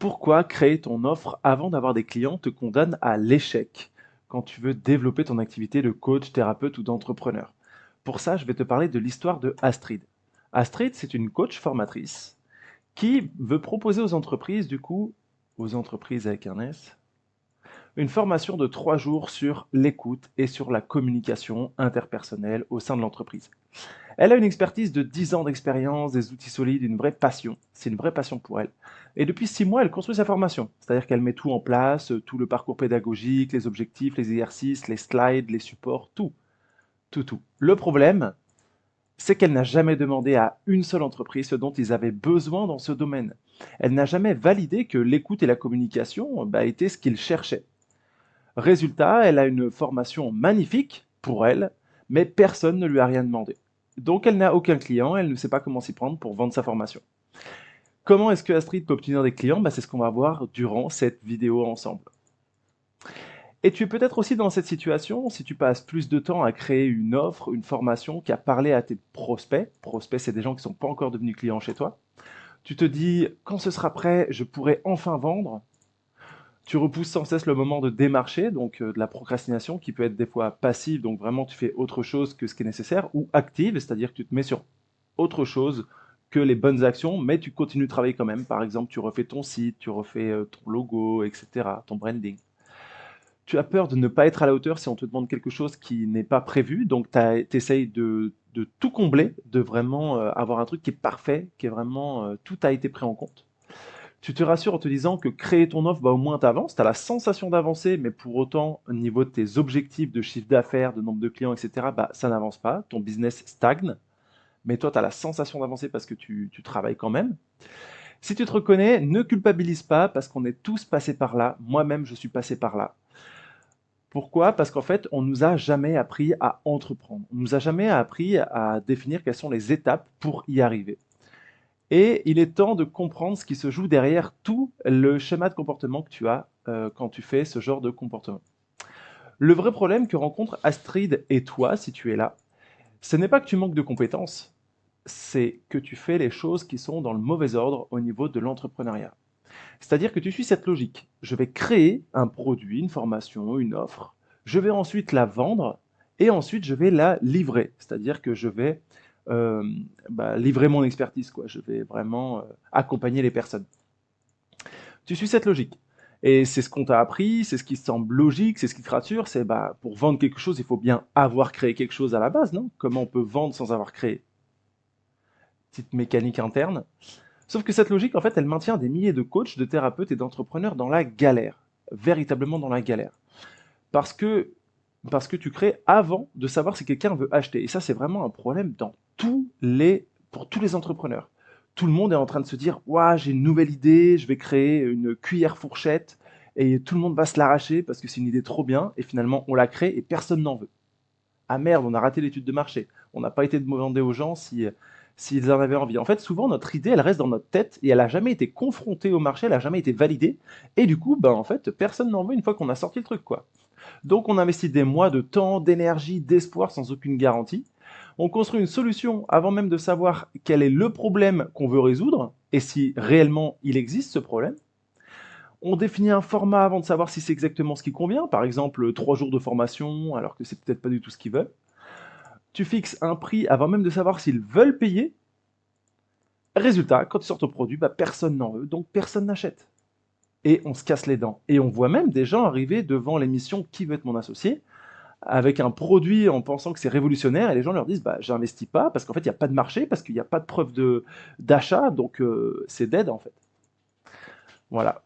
Pourquoi créer ton offre avant d'avoir des clients te condamne à l'échec quand tu veux développer ton activité de coach, thérapeute ou d'entrepreneur? Pour ça, je vais te parler de l'histoire de Astrid. Astrid, c'est une coach formatrice qui veut proposer aux entreprises, aux entreprises avec un S, une formation de 3 jours sur l'écoute et sur la communication interpersonnelle au sein de l'entreprise. Elle a une expertise de 10 ans d'expérience, des outils solides, une vraie passion. C'est une vraie passion pour elle. Et depuis 6 mois, elle construit sa formation. C'est-à-dire qu'elle met tout en place, tout le parcours pédagogique, les objectifs, les exercices, les slides, les supports, tout. Tout, tout. Le problème, c'est qu'elle n'a jamais demandé à une seule entreprise ce dont ils avaient besoin dans ce domaine. Elle n'a jamais validé que l'écoute et la communication étaient ce qu'ils cherchaient. Résultat, elle a une formation magnifique pour elle, mais personne ne lui a rien demandé. Donc elle n'a aucun client, elle ne sait pas comment s'y prendre pour vendre sa formation. Comment est-ce que Astrid peut obtenir des clients? C'est ce qu'on va voir durant cette vidéo ensemble. Et tu es peut-être aussi dans cette situation si tu passes plus de temps à créer une offre, une formation qui a parlé à tes prospects. Prospects, c'est des gens qui ne sont pas encore devenus clients chez toi. Tu te dis, quand ce sera prêt, je pourrai enfin vendre. Tu repousses sans cesse le moment de démarcher, donc de la procrastination qui peut être des fois passive, donc vraiment tu fais autre chose que ce qui est nécessaire, ou active, c'est-à-dire que tu te mets sur autre chose que les bonnes actions, mais tu continues de travailler quand même. Par exemple, tu refais ton site, tu refais ton logo, etc., ton branding. Tu as peur de ne pas être à la hauteur si on te demande quelque chose qui n'est pas prévu, donc tu essayes de tout combler, de vraiment avoir un truc qui est parfait, qui est vraiment, tout a été pris en compte. Tu te rassures en te disant que créer ton offre, au moins tu avances, tu as la sensation d'avancer, mais pour autant, au niveau de tes objectifs de chiffre d'affaires, de nombre de clients, etc., ça n'avance pas, ton business stagne, mais toi, tu as la sensation d'avancer parce que tu travailles quand même. Si tu te reconnais, ne culpabilise pas parce qu'on est tous passés par là, moi-même je suis passé par là. Pourquoi? Parce qu'en fait, on nous a jamais appris à entreprendre. On nous a jamais appris à définir quelles sont les étapes pour y arriver. Et il est temps de comprendre ce qui se joue derrière tout le schéma de comportement que tu as quand tu fais ce genre de comportement. Le vrai problème que rencontre Astrid et toi, si tu es là, ce n'est pas que tu manques de compétences, c'est que tu fais les choses qui sont dans le mauvais ordre au niveau de l'entrepreneuriat. C'est-à-dire que tu suis cette logique. Je vais créer un produit, une formation, une offre, je vais ensuite la vendre et ensuite je vais la livrer. C'est-à-dire que je vais euh, livrer mon expertise, quoi. Je vais vraiment accompagner les personnes. Tu suis cette logique. Et c'est ce qu'on t'a appris, c'est ce qui semble logique, c'est ce qui te rassure, c'est pour vendre quelque chose, il faut bien avoir créé quelque chose à la base, non? Comment on peut vendre sans avoir créé? Petite mécanique interne. Sauf que cette logique, en fait, elle maintient des milliers de coachs, de thérapeutes et d'entrepreneurs dans la galère. Véritablement dans la galère. Parce que, parce que tu crées avant de savoir si quelqu'un veut acheter. Et ça, c'est vraiment un problème pour tous les entrepreneurs. Tout le monde est en train de se dire, ouah, j'ai une nouvelle idée, je vais créer une cuillère fourchette, et tout le monde va se l'arracher parce que c'est une idée trop bien, et finalement, on la crée et personne n'en veut. Ah merde, on a raté l'étude de marché. On n'a pas été demandé aux gens s'ils en avaient envie. En fait, souvent, notre idée, elle reste dans notre tête et elle n'a jamais été confrontée au marché, elle n'a jamais été validée. Et du coup, en fait, personne n'en veut une fois qu'on a sorti le truc, quoi. Donc, on investit des mois de temps, d'énergie, d'espoir sans aucune garantie. On construit une solution avant même de savoir quel est le problème qu'on veut résoudre et si réellement il existe ce problème. On définit un format avant de savoir si c'est exactement ce qui convient, par exemple 3 jours de formation, alors que c'est peut-être pas du tout ce qu'ils veulent. Tu fixes un prix avant même de savoir s'ils veulent payer. Résultat, quand tu sors ton produit, personne n'en veut, donc personne n'achète. Et on se casse les dents. Et on voit même des gens arriver devant l'émission Qui veut être mon associé avec un produit en pensant que c'est révolutionnaire et les gens leur disent j'investis pas parce qu'en fait il n'y a pas de marché, parce qu'il n'y a pas de preuve d'achat, donc c'est dead en fait. Voilà.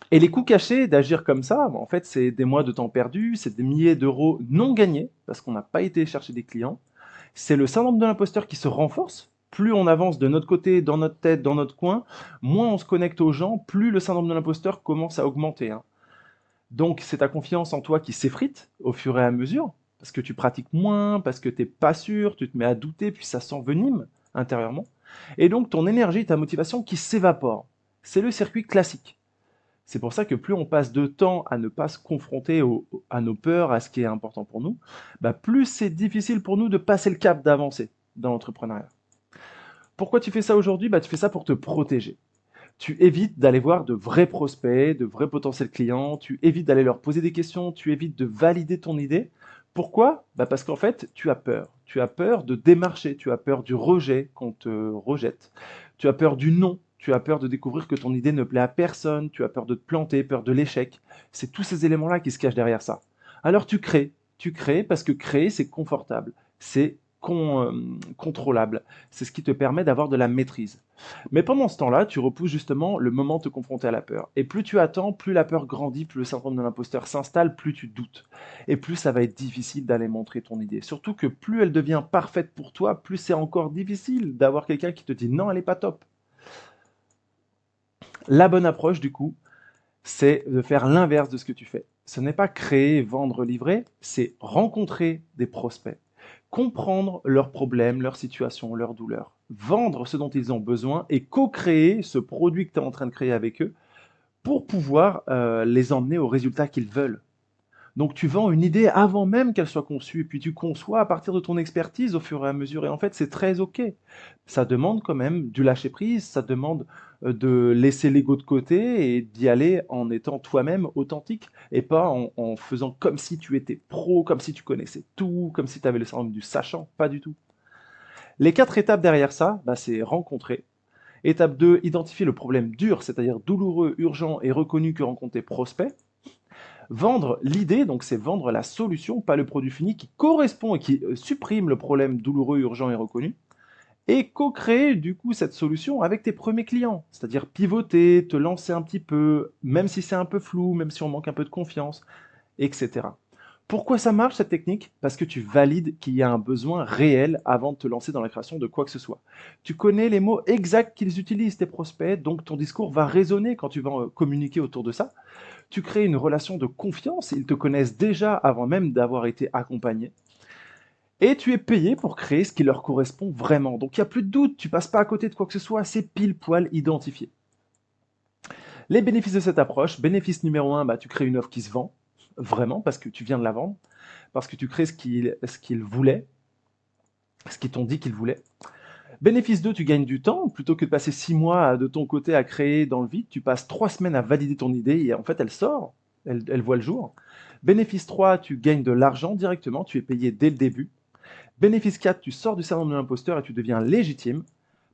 Et les coûts cachés d'agir comme ça, en fait c'est des mois de temps perdu, c'est des milliers d'euros non gagnés parce qu'on n'a pas été chercher des clients. C'est le syndrome de l'imposteur qui se renforce. Plus on avance de notre côté, dans notre tête, dans notre coin, moins on se connecte aux gens, plus le syndrome de l'imposteur commence à augmenter, hein. Donc c'est ta confiance en toi qui s'effrite au fur et à mesure, parce que tu pratiques moins, parce que tu n'es pas sûr, tu te mets à douter, puis ça s'envenime intérieurement. Et donc ton énergie, ta motivation qui s'évapore. C'est le circuit classique. C'est pour ça que plus on passe de temps à ne pas se confronter à nos peurs, à ce qui est important pour nous, plus c'est difficile pour nous de passer le cap d'avancer dans l'entrepreneuriat. Pourquoi tu fais ça aujourd'hui? Tu fais ça pour te protéger. Tu évites d'aller voir de vrais prospects, de vrais potentiels clients, tu évites d'aller leur poser des questions, tu évites de valider ton idée. Pourquoi? Bah parce qu'en fait, tu as peur. Tu as peur de démarcher, tu as peur du rejet qu'on te rejette. Tu as peur du non, tu as peur de découvrir que ton idée ne plaît à personne, tu as peur de te planter, peur de l'échec. C'est tous ces éléments-là qui se cachent derrière ça. Alors tu crées parce que créer, c'est confortable, c'est contrôlable, c'est ce qui te permet d'avoir de la maîtrise. Mais pendant ce temps-là, tu repousses justement le moment de te confronter à la peur. Et plus tu attends, plus la peur grandit, plus le syndrome de l'imposteur s'installe, plus tu doutes. Et plus ça va être difficile d'aller montrer ton idée. Surtout que plus elle devient parfaite pour toi, plus c'est encore difficile d'avoir quelqu'un qui te dit non, elle n'est pas top. La bonne approche, du coup, c'est de faire l'inverse de ce que tu fais. Ce n'est pas créer, vendre, livrer, c'est rencontrer des prospects, comprendre leurs problèmes, leurs situations, leurs douleurs, vendre ce dont ils ont besoin et co-créer ce produit que tu es en train de créer avec eux pour pouvoir les emmener au résultat qu'ils veulent. Donc tu vends une idée avant même qu'elle soit conçue, et puis tu conçois à partir de ton expertise au fur et à mesure. Et en fait, c'est très OK. Ça demande quand même du lâcher-prise, ça demande de laisser l'ego de côté et d'y aller en étant toi-même authentique et pas en faisant comme si tu étais pro, comme si tu connaissais tout, comme si tu avais le syndrome du sachant. Pas du tout. Les 4 étapes derrière ça, bah, c'est rencontrer. Étape 2, identifier le problème dur, c'est-à-dire douloureux, urgent et reconnu que rencontrent tes prospects. Vendre l'idée, donc c'est vendre la solution, pas le produit fini qui correspond et qui supprime le problème douloureux, urgent et reconnu. Et co-créer du coup cette solution avec tes premiers clients, c'est-à-dire pivoter, te lancer un petit peu, même si c'est un peu flou, même si on manque un peu de confiance, etc. Pourquoi ça marche cette technique? Parce que tu valides qu'il y a un besoin réel avant de te lancer dans la création de quoi que ce soit. Tu connais les mots exacts qu'ils utilisent, tes prospects, donc ton discours va résonner quand tu vas communiquer autour de ça. Tu crées une relation de confiance, ils te connaissent déjà avant même d'avoir été accompagnés. Et tu es payé pour créer ce qui leur correspond vraiment. Donc il n'y a plus de doute, tu passes pas à côté de quoi que ce soit, c'est pile poil identifié. Les bénéfices de cette approche, bénéfice numéro 1, bah, tu crées une offre qui se vend, vraiment, parce que tu viens de la vendre, parce que tu crées ce qu'ils voulaient, ce qu'ils t'ont dit qu'ils voulaient. Bénéfice 2, tu gagnes du temps, plutôt que de passer 6 mois de ton côté à créer dans le vide, tu passes 3 semaines à valider ton idée et en fait elle sort, elle voit le jour. Bénéfice 3, tu gagnes de l'argent directement, tu es payé dès le début. Bénéfice 4, tu sors du syndrome de l'imposteur et tu deviens légitime.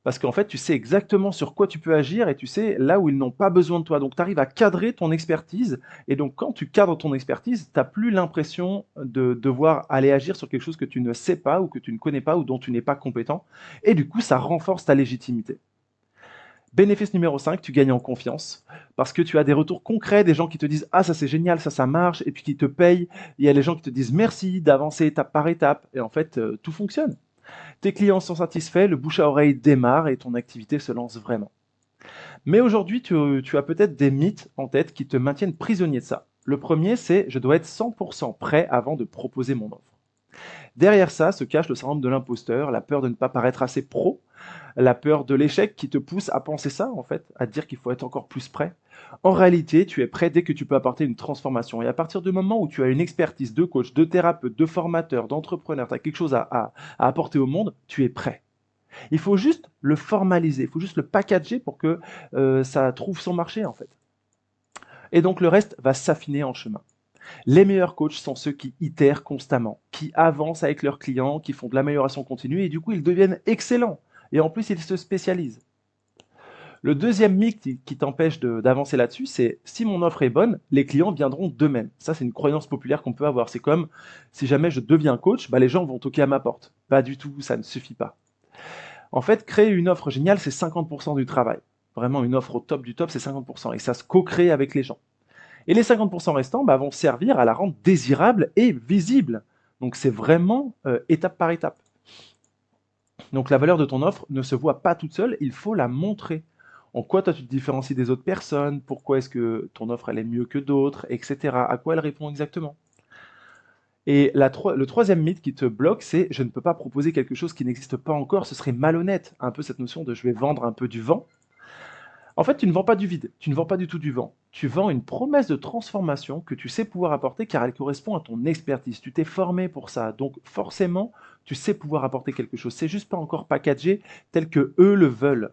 Parce qu'en fait, tu sais exactement sur quoi tu peux agir et tu sais là où ils n'ont pas besoin de toi. Donc, tu arrives à cadrer ton expertise. Et donc, quand tu cadres ton expertise, tu n'as plus l'impression de devoir aller agir sur quelque chose que tu ne sais pas ou que tu ne connais pas ou dont tu n'es pas compétent. Et du coup, ça renforce ta légitimité. Bénéfice numéro 5, tu gagnes en confiance parce que tu as des retours concrets, des gens qui te disent ah ça c'est génial, ça marche, et puis qui te payent. Il y a les gens qui te disent merci d'avancer étape par étape, et en fait tout fonctionne. Tes clients sont satisfaits, le bouche à oreille démarre et ton activité se lance vraiment. Mais aujourd'hui, tu as peut-être des mythes en tête qui te maintiennent prisonnier de ça. Le premier, c'est je dois être 100% prêt avant de proposer mon offre. Derrière ça se cache le syndrome de l'imposteur, la peur de ne pas paraître assez pro, la peur de l'échec qui te pousse à penser ça, en fait, à te dire qu'il faut être encore plus prêt. En réalité, tu es prêt dès que tu peux apporter une transformation. Et à partir du moment où tu as une expertise de coach, de thérapeute, de formateur, d'entrepreneur, tu as quelque chose à apporter au monde, tu es prêt. Il faut juste le formaliser, il faut juste le packager pour que ça trouve son marché, en fait. Et donc le reste va s'affiner en chemin. Les meilleurs coachs sont ceux qui itèrent constamment, qui avancent avec leurs clients, qui font de l'amélioration continue et du coup ils deviennent excellents. Et en plus ils se spécialisent. Le deuxième mythe qui t'empêche d'avancer là-dessus, c'est si mon offre est bonne, les clients viendront d'eux-mêmes. Ça, c'est une croyance populaire qu'on peut avoir. C'est comme si jamais je deviens coach, bah, les gens vont toquer à ma porte. Pas du tout, ça ne suffit pas. En fait, créer une offre géniale, c'est 50% du travail. Vraiment, une offre au top du top, c'est 50%. Et ça se co-crée avec les gens. Et les 50% restants bah, vont servir à la rendre désirable et visible. Donc c'est vraiment étape par étape. Donc la valeur de ton offre ne se voit pas toute seule, il faut la montrer. En quoi toi tu te différencies des autres personnes, pourquoi est-ce que ton offre elle est mieux que d'autres, etc. À quoi elle répond exactement. Et le troisième mythe qui te bloque, c'est je ne peux pas proposer quelque chose qui n'existe pas encore, ce serait malhonnête. Un peu cette notion de je vais vendre un peu du vent. En fait, tu ne vends pas du vide, tu ne vends pas du tout du vent. Tu vends une promesse de transformation que tu sais pouvoir apporter car elle correspond à ton expertise. Tu t'es formé pour ça, donc forcément, tu sais pouvoir apporter quelque chose. C'est juste pas encore packagé tel que eux le veulent.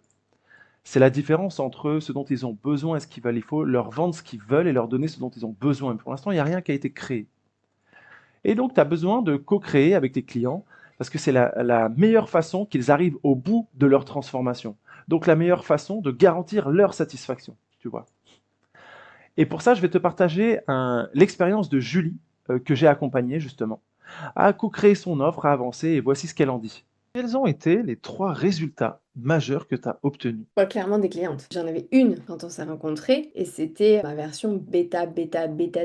C'est la différence entre ce dont ils ont besoin et ce qu'ils veulent. Il faut leur vendre ce qu'ils veulent et leur donner ce dont ils ont besoin. Mais pour l'instant, il n'y a rien qui a été créé. Et donc, tu as besoin de co-créer avec tes clients parce que c'est la meilleure façon qu'ils arrivent au bout de leur transformation. Donc, la meilleure façon de garantir leur satisfaction, tu vois. Et pour ça, je vais te partager l'expérience de Julie, que j'ai accompagnée justement, à co-créer son offre, à avancer, et voici ce qu'elle en dit. Quels ont été les 3 résultats majeurs que tu as obtenus? Moi, clairement des clientes. J'en avais une quand on s'est rencontrés et c'était ma version bêta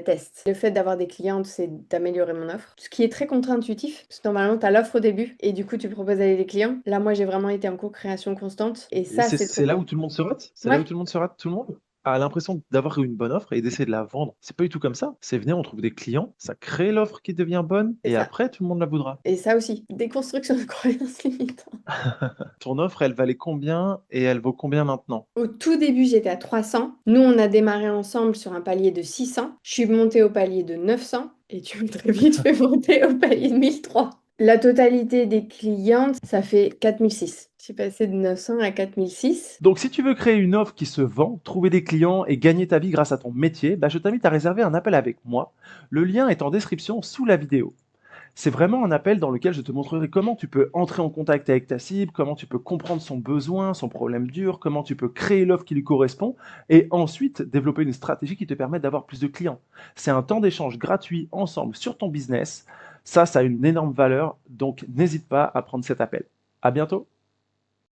test. Le fait d'avoir des clientes, c'est d'améliorer mon offre. Ce qui est très contre-intuitif, parce que normalement, tu as l'offre au début et du coup, tu proposes à des clients. Là, moi, j'ai vraiment été en co-création constante et Et ça, c'est c'est trop c'est là bien. où tout le monde se rate? C'est là où Ouais, tout le monde se rate? Tout le monde a l'impression d'avoir une bonne offre et d'essayer de la vendre. C'est pas du tout comme ça. C'est venir, on trouve des clients, ça crée l'offre qui devient bonne c'est et ça. après tout le monde la voudra. Et ça aussi, déconstruction de croyances limitantes. Ton offre, elle valait combien et elle vaut combien maintenant? Au tout début, j'étais à 300. Nous, on a démarré ensemble sur un palier de 600. Je suis montée au palier de 900 et tu me très vite fait monter au palier de 1003. La totalité des clientes, ça fait 4006. Je suis passée de 900 à 4006. Donc si tu veux créer une offre qui se vend, trouver des clients et gagner ta vie grâce à ton métier, bah, je t'invite à réserver un appel avec moi. Le lien est en description sous la vidéo. C'est vraiment un appel dans lequel je te montrerai comment tu peux entrer en contact avec ta cible, comment tu peux comprendre son besoin, son problème dur, comment tu peux créer l'offre qui lui correspond et ensuite développer une stratégie qui te permet d'avoir plus de clients. C'est un temps d'échange gratuit ensemble sur ton business. Ça a une énorme valeur, donc n'hésite pas à prendre cet appel. À bientôt.